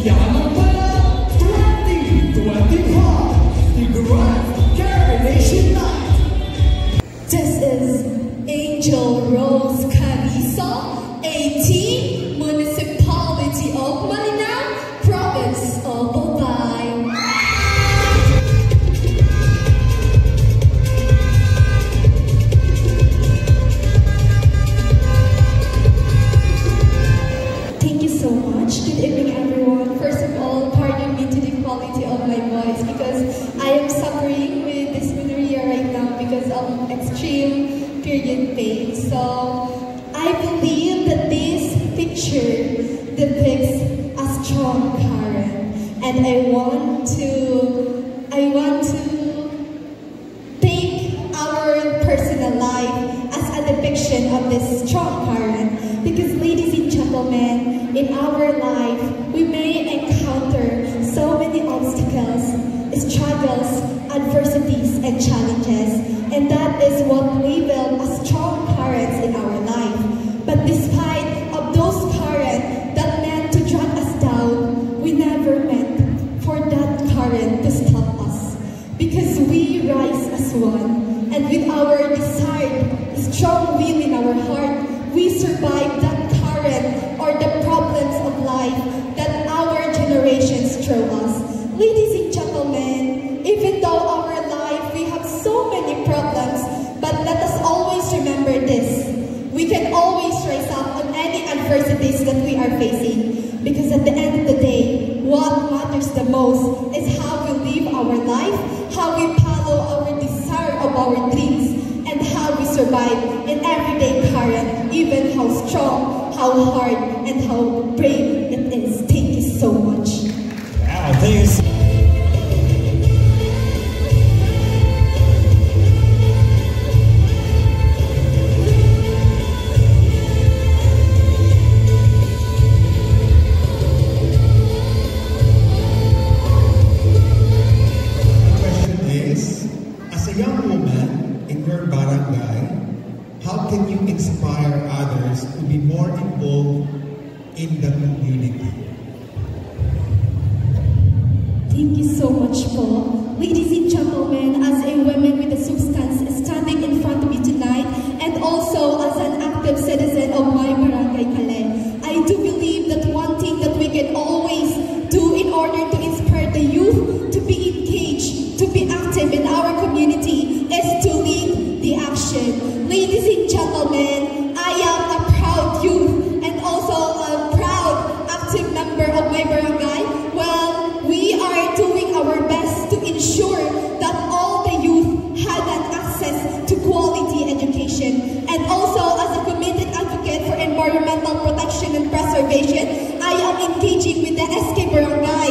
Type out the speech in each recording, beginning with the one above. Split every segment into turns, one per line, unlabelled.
Yanamaya 2025, the Grand Caribbean Night.
This is Angel Rose Carrizo, 18, Municipality of Malinao, Province of Albay. Thank you so much. Good evening, everyone. First of all, pardon me to the quality of my voice because I am suffering with dysmenorrhea right now because of extreme period pain. So I believe that this picture depicts a strong Karen, and I want to take our personal life as a depiction of this strong Karen. Because ladies and gentlemen, in our life, we may encounter so many obstacles, struggles, adversities, and challenges. And that is what label as strong currents in our life. But despite of those currents that meant to drag us down, we never meant for that current to stop us. Because we rise as one, and with our desired strong will in our heart, we survive that current or the problems of life that our generations throw us. Ladies and gentlemen, even though our life we have so many problems, but let us always remember this. We can always rise up on any adversities that we are facing. Because at the end of the day, what matters the most is how we live our life, how we follow our desire of our dreams, and how we survive in everyday current, even how strong, how hard, and how brave it is. Thank you so much.
Wow, thanks.
How can you inspire others to be more involved in the community?
Thank you so much, Paul. Ladies and gentlemen, as a woman with a substance standing in front of you tonight, and also as an active citizen of my barangay, Calais, I do believe that one thing that we can always do in order to inspire the youth to be engaged, to be active in our community, is to lead the action. Ladies and gentlemen, I am a proud youth and also a proud active member of my barangay. Well, we are doing our best to ensure that all the youth had an access to quality education. And also, as a committed advocate for environmental protection and preservation, I am engaging with the SK Barangay,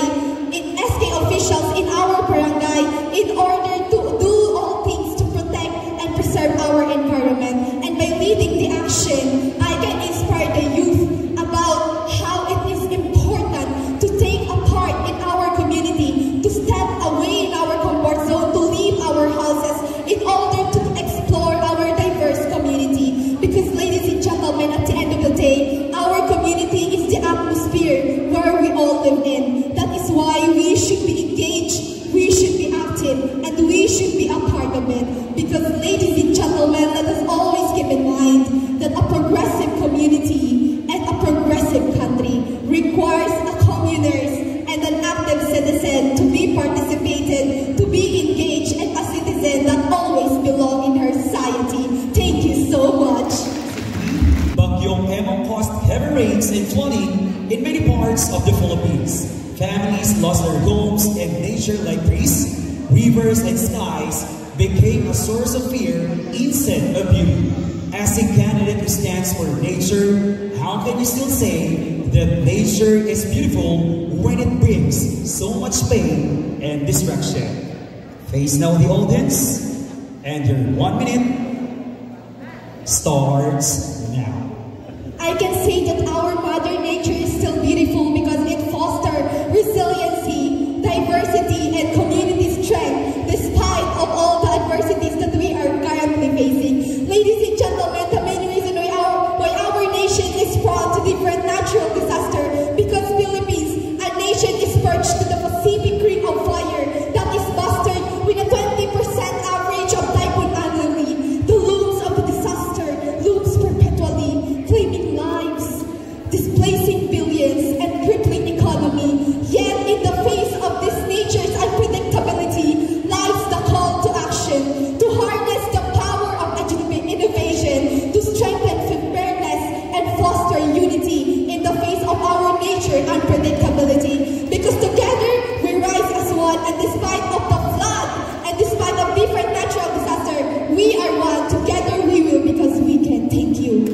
SK officials in our barangay in order to do all things to protect and preserve our environment. And by leading the action, I can inspire the youth about how it is important to take a part in our community, to step away in our comfort zone, to leave our houses in order to explore our diverse community. Because ladies and gentlemen, at the end of the day, our community is the atmosphere where we all live in. That is why we should be engaged, we should be active, and we should be a part of it. Because ladies and gentlemen, let us always keep in mind that a progressive community and a progressive country requires a communers and an active citizen to be participated, to be engaged, and a citizen that always belong in her society. Thank you so much.
Bagyong Emong caused heavy rains and flooding in many parts of the Philippines. Families lost their homes and nature like trees, rivers, and skies became a source of fear instead of beauty. As a candidate who stands for nature, how can you still say that nature is beautiful when it brings so much pain and destruction? Face now the audience, and your 1 minute starts now.
I can say that our Mother Nature is still beautiful because it fosters resiliency, diversity, and community strength despite of all the adversities that we are currently facing. Ladies and gentlemen, the main reason why our nation is prone to different natural disasters because Philippines, a nation displacing billions and crippling economy. Yet in the face of this nature's unpredictability lies the call to action, to harness the power of innovation, to strengthen fairness and foster unity in the face of our nature unpredictability. Because together we rise as one, and despite of the flood and despite of different natural disaster, we are one. Together we will, because we can. Thank you.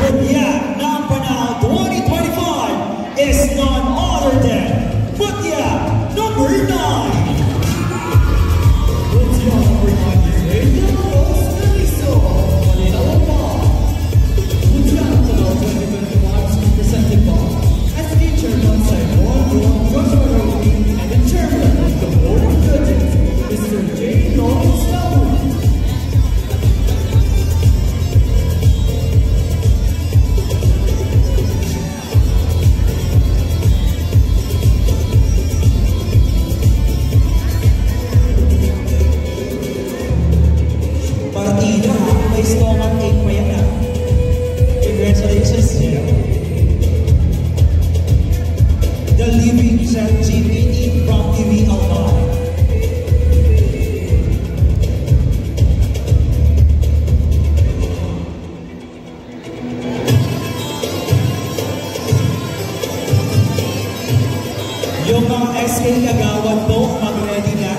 Mutya ng Panahon 2025 is none other than Mutya number 9.
Mutya number 9 is Radio Rose Naliso. Malinaw pa. Mutya ng Panahon 2025 is presented by as featured alongside Juan Joshua Rowley and the chairman of the board of judges, Mr. J. Lawrence Lowry.
Partida, may stomach ache pa yan ah. Congratulations to you. The Living Chat GPT from TV Almay. Yung mga SK Kagawad po, mag-ready na.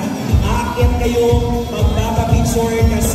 Aakit kayong magpapapicture kasi